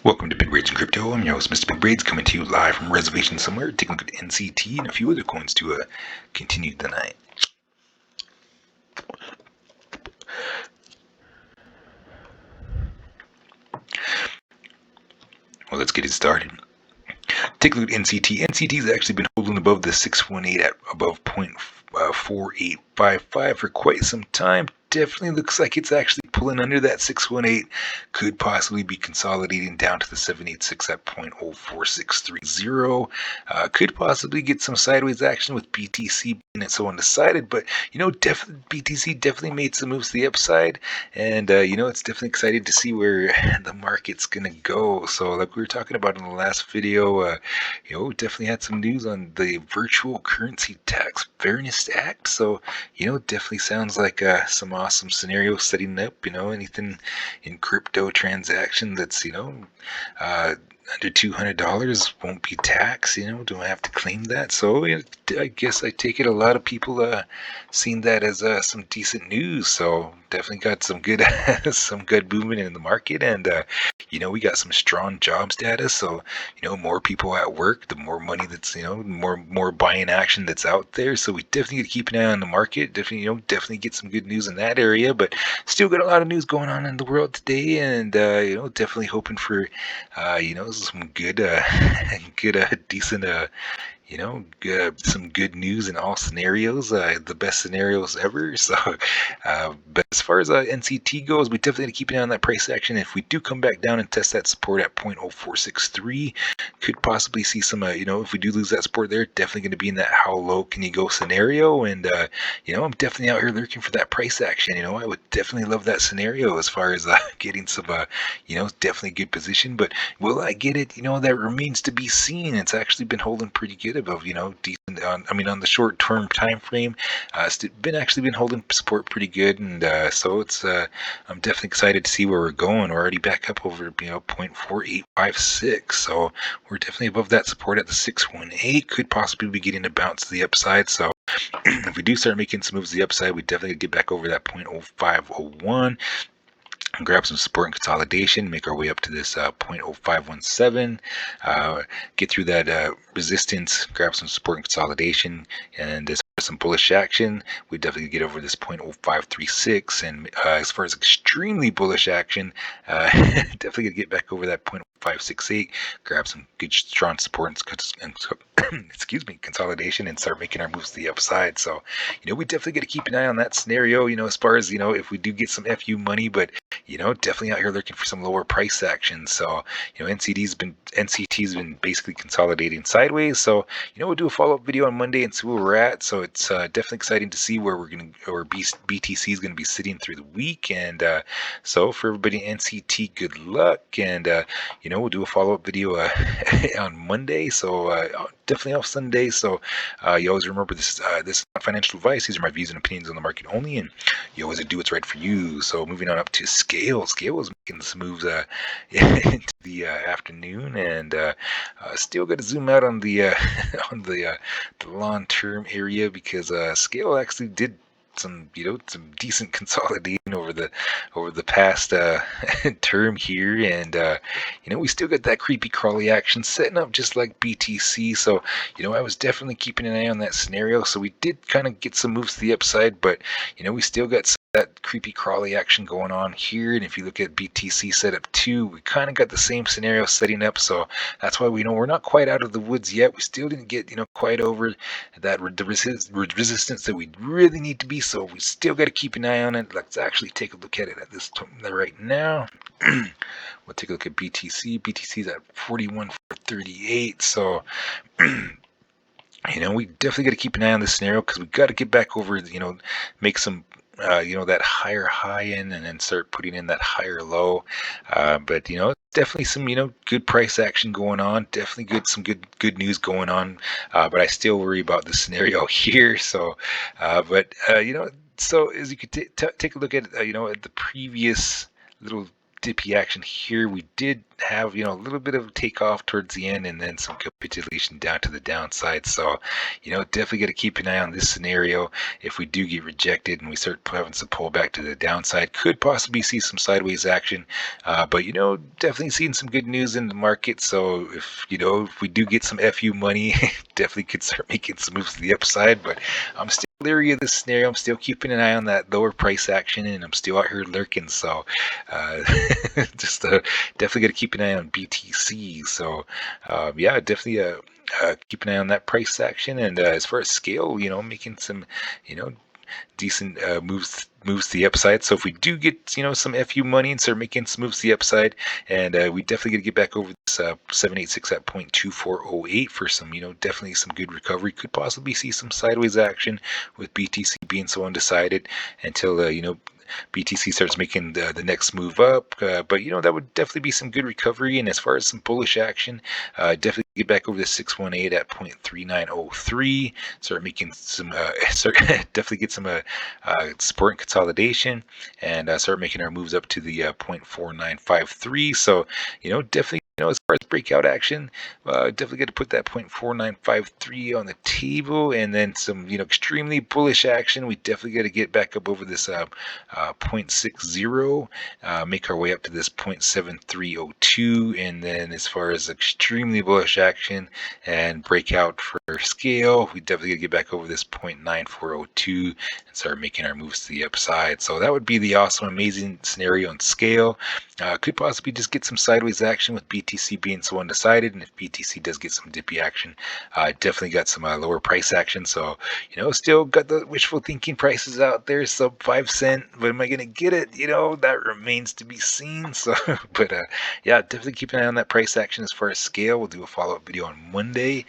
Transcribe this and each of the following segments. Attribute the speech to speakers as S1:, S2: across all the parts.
S1: Welcome to Big Braids and Crypto. I'm your host, Mr. Big Braids, coming to you live from reservation somewhere, taking a look at NCT and a few other coins to continue the night. Well, let's get it started. Take a look at NCT. NCT has actually been holding above the 618 at above 0.4855 for quite some time. Definitely looks like it's actually pulling under that 618. Could possibly be consolidating down to the 786 at 0.04630. Could possibly get some sideways action with BTC being so undecided, but BTC definitely made some moves to the upside, and it's definitely excited to see where the market's gonna go. So, like we were talking about in the last video, definitely had some news on the Virtual Currency Tax Fairness Act. So, definitely sounds like some awesome scenarios setting up. Anything in crypto transaction that's under $200 won't be taxed. Don't have to claim that. So I guess I take it a lot of people seen that as some decent news. So definitely got some good some good movement in the market, and we got some strong jobs data. So more people at work, the more money that's more buying action that's out there. So we definitely got to keep an eye on the market. Definitely get some good news in that area. But still got a lot of news going on in the world today, and definitely hoping for some good, decent, some good news in all scenarios, the best scenarios ever. So, but as far as NCT goes, we definitely need to keep an eye on that price action. If we do come back down and test that support at 0.0463, could possibly see some, if we do lose that support there, definitely going to be in that how low can you go scenario. And, I'm definitely out here looking for that price action. I would definitely love that scenario as far as getting some, definitely good position. But will I get it? That remains to be seen. It's actually been holding pretty good above, decent on the short term time frame. It's been holding support pretty good, and so it's I'm definitely excited to see where we're going. We're already back up over 0.4856, so we're definitely above that support at the 618. Could possibly be getting a bounce to the upside. So if we do start making some moves to the upside, we definitely get back over that 0.0501 and grab some support and consolidation, make our way up to this 0.0517, get through that resistance, grab some support and consolidation, and as far as some bullish action, we definitely get over this 0.0536, and as far as extremely bullish action, definitely gonna get back over that 0.568, grab some good strong support and excuse me, consolidation, and start making our moves to the upside. So, we definitely got to keep an eye on that scenario, as far as, if we do get some FU money, but, definitely out here looking for some lower price action. So, NCT's been basically consolidating sideways. So, we'll do a follow-up video on Monday and see where we're at. So it's definitely exciting to see where BTC is going to be sitting through the week. And so for everybody NCT, good luck. And, we'll do a follow-up video on Monday. So definitely off Sunday. So you always remember this is not financial advice. These are my views and opinions on the market only, and you always do what's right for you. So moving on up to Scale. Scale is making some moves into the afternoon, and still got to zoom out on the on the long-term area, because Scale actually did some decent consolidating over the past term here, and we still got that creepy crawly action setting up just like BTC. So I was definitely keeping an eye on that scenario. So we did kind of get some moves to the upside, but we still got some that creepy crawly action going on here. And if you look at BTC setup 2, we kind of got the same scenario setting up. So that's why we know we're not quite out of the woods yet. We still didn't get quite over that resistance that we really need to be. So we still got to keep an eye on it. Let's actually take a look at it at this time right now. We'll take a look at BTC. BTC's at 41,438. So we definitely got to keep an eye on this scenario, because we got to get back over, make some that higher high in, and then start putting in that higher low. But definitely some good price action going on. Definitely some good news going on. But I still worry about the scenario here. So, so as you could take a look at at the previous little dippy action here, we did have, a little bit of takeoff towards the end and then some capitulation down to the downside. So, definitely got to keep an eye on this scenario. If we do get rejected and we start having some pullback to the downside, could possibly see some sideways action. But, definitely seeing some good news in the market. So if we do get some FU money, definitely could start making some moves to the upside. But I'm still leery of this scenario. I'm still keeping an eye on that lower price action, and I'm still out here lurking. So uh, just definitely got to keep an eye on BTC. So yeah, definitely keep an eye on that price action. And as far as Scale, making some decent moves to the upside. So if we do get some FU money and start making some moves to the upside, and we definitely got to get back over this 786 at 0.2408 for some definitely some good recovery. Could possibly see some sideways action with BTC being so undecided until BTC starts making the next move up. But that would definitely be some good recovery. And as far as some bullish action, definitely get back over the 618 at 0.3903. Start making some definitely get some support and consolidation, and start making our moves up to the 0.4953. So definitely as far as breakout action, definitely got to put that 0.4953 on the table, and then some extremely bullish action. We definitely got to get back up over this 0.60, make our way up to this 0.7302, and then as far as extremely bullish action and breakout for Scale, we definitely got to get back over this 0.9402 and start making our moves to the upside. So that would be the awesome, amazing scenario on Scale. Could possibly just get some sideways action with BTC being so undecided, and if BTC does get some dippy action, definitely got some lower price action. So still got the wishful thinking prices out there, sub 5 cent. But am I gonna get it? That remains to be seen. So, but yeah, definitely keep an eye on that price action as far as Scale. We'll do a follow-up video on Monday.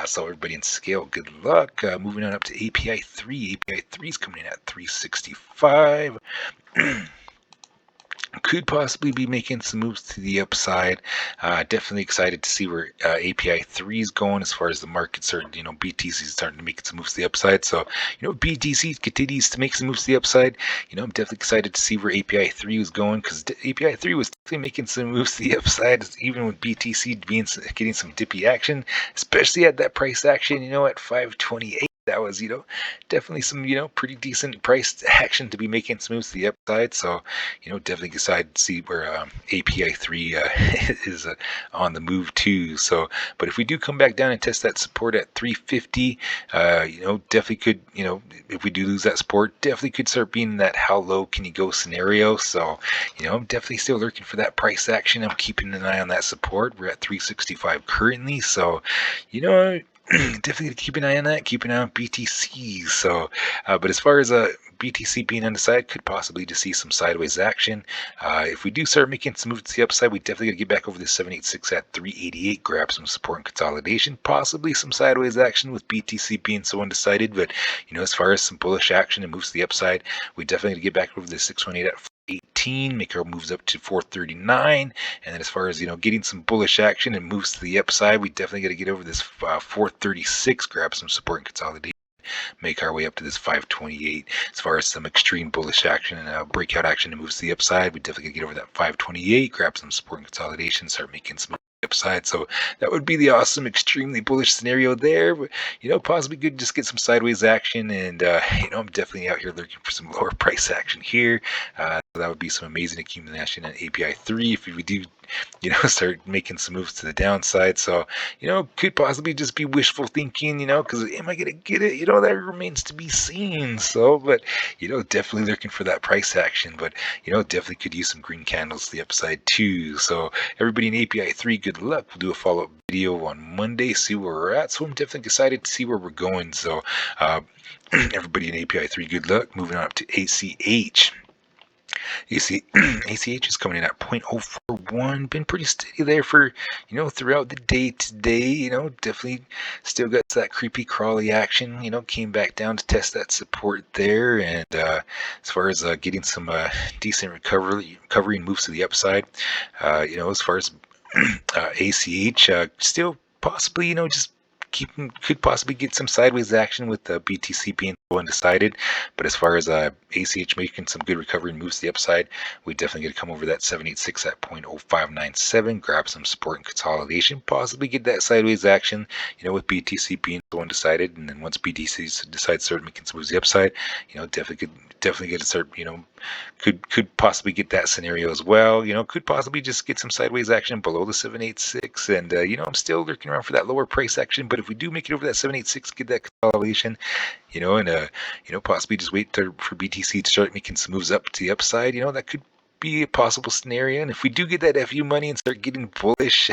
S1: So everybody in Scale, good luck. Moving on up to API3. API3 is coming in at 365. Could possibly be making some moves to the upside. Definitely excited to see where API 3 is going as far as the markets are. BTC is starting to make some moves to the upside. So, BTC continues to make some moves to the upside. I'm definitely excited to see where API 3 was going, because API 3 was definitely making some moves to the upside, even with BTC getting some dippy action, especially at that price action, at 528. That was, definitely some, pretty decent price action to be making some moves to the upside. So, definitely excited to see where API 3 is on the move too. So, but if we do come back down and test that support at 350, definitely could, if we do lose that support, definitely could start being in that how low can you go scenario. So, I'm definitely still looking for that price action. I'm keeping an eye on that support. We're at 365 currently. So, definitely keep an eye on that. Keep an eye on BTC. So, but as far as BTC being undecided, could possibly just see some sideways action. If we do start making some moves to the upside, we definitely got to get back over the 786 at 388, grab some support and consolidation, possibly some sideways action with BTC being so undecided. But as far as some bullish action and moves to the upside, we definitely got to get back over the 618 at 18, make our moves up to 439, and then as far as getting some bullish action and moves to the upside, we definitely got to get over this 436, grab some support and consolidation, make our way up to this 528. As far as some extreme bullish action and breakout action and moves to the upside, we definitely got to get over that 528, grab some support and consolidation, start making some upside. So that would be the awesome extremely bullish scenario there. But possibly could just get some sideways action, and I'm definitely out here looking for some lower price action here. That would be some amazing accumulation at API 3 if we do start making some moves to the downside. So, could possibly just be wishful thinking, because am I going to get it? That remains to be seen. So, but, definitely looking for that price action, but, definitely could use some green candles to the upside too. So, everybody in API 3, good luck. We'll do a follow-up video on Monday, see where we're at. So, I'm definitely excited to see where we're going. So, everybody in API 3, good luck. Moving on up to ACH. You see, ACH is coming in at 0.041. Been pretty steady there for, throughout the day today. Definitely still got that creepy crawly action. Came back down to test that support there. And as far as getting some decent recovery and moves to the upside, as far as ACH, still possibly, just could possibly get some sideways action with BTC being undecided. But as far as ACH making some good recovery and moves to the upside, we definitely get to come over that 786 at 0.0597, grab some support and consolidation, possibly get that sideways action, with BTC being so undecided. And then once BTC decides to start making some moves to the upside, definitely get to start, could possibly get that scenario as well. Could possibly just get some sideways action below the 786. And, I'm still looking around for that lower price action. But if we do make it over that 786, get that consolidation, and possibly just wait for BTC to start making some moves up to the upside, that could be a possible scenario. And if we do get that FU money and start getting bullish,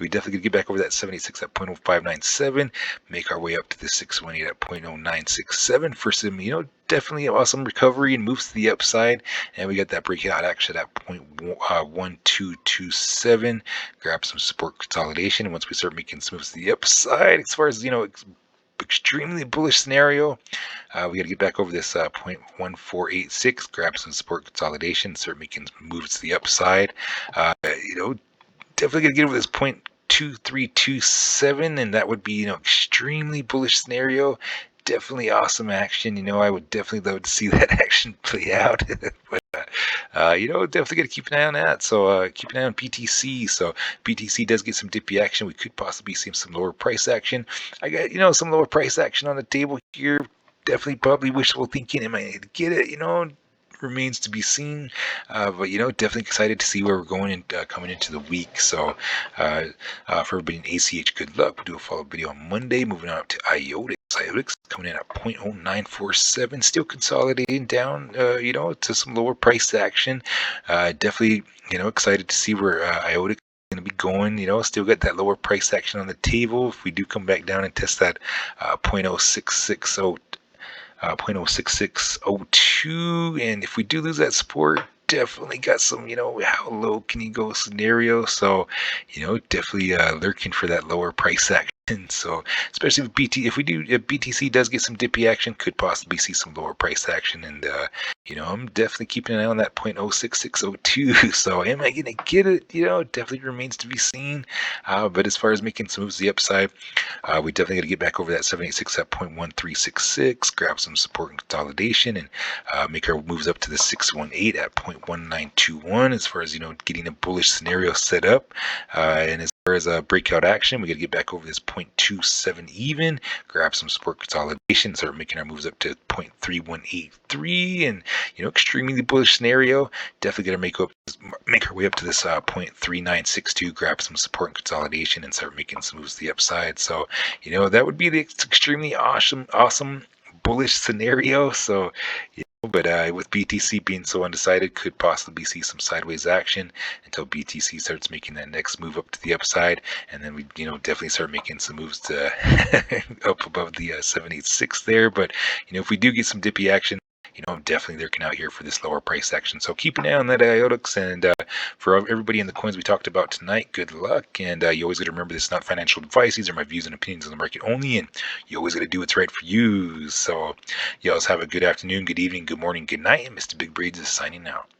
S1: we definitely could get back over that 76 at 0.0597, make our way up to the 618 at 0.0967 for some, definitely awesome recovery and moves to the upside. And we got that breakout action at 0.1227, grab some support consolidation. And once we start making some moves to the upside, as far as, extremely bullish scenario, we got to get back over this 0.1486, grab some support consolidation, start making moves to the upside. Definitely got to get over this 0.2327, and that would be extremely bullish scenario. Definitely awesome action. I would definitely love to see that action play out. But definitely got to keep an eye on that. So keep an eye on BTC. So BTC does get some dippy action. We could possibly see some lower price action. I got some lower price action on the table here. Definitely probably wishful thinking. Am I going to get it? Remains to be seen, but definitely excited to see where we're going and coming into the week. So for everybody in ACH, good luck. We'll do a follow-up video on Monday. Moving on up to Iotx coming in at 0.0947, still consolidating down to some lower price action. Definitely excited to see where Iotx going to be going. Still got that lower price action on the table. If we do come back down and test that 0.0660 0.06602, and if we do lose that support, definitely got some how low can you go scenario. So definitely lurking for that lower price action. So especially if BTC does get some dippy action, could possibly see some lower price action. And I'm definitely keeping an eye on that 0.06602. So am I gonna get it? Definitely remains to be seen. But as far as making some moves to the upside, we definitely got to get back over that 786 at 0.1366, grab some support and consolidation, and make our moves up to the 618 at 0.1921. As far as getting a bullish scenario set up, and as far as a breakout action, we got to get back over this 0.27 even, grab some support consolidation, start making our moves up to 0.3183, and extremely bullish scenario. Definitely got to make our way up to this 0.3962, grab some support and consolidation, and start making some moves to the upside. So that would be the extremely awesome bullish scenario. So but with BTC being so undecided, could possibly see some sideways action until BTC starts making that next move up to the upside, and then we definitely start making some moves to up above the 786 there. But if we do get some dippy action, I'm definitely lurking out here for this lower price action. So keep an eye on that Iotx. And for everybody in the coins we talked about tonight, good luck. And you always got to remember, this is not financial advice. These are my views and opinions on the market only. And you always got to do what's right for you. So you always have a good afternoon, good evening, good morning, good night. And Mr. Big Breeds is signing out.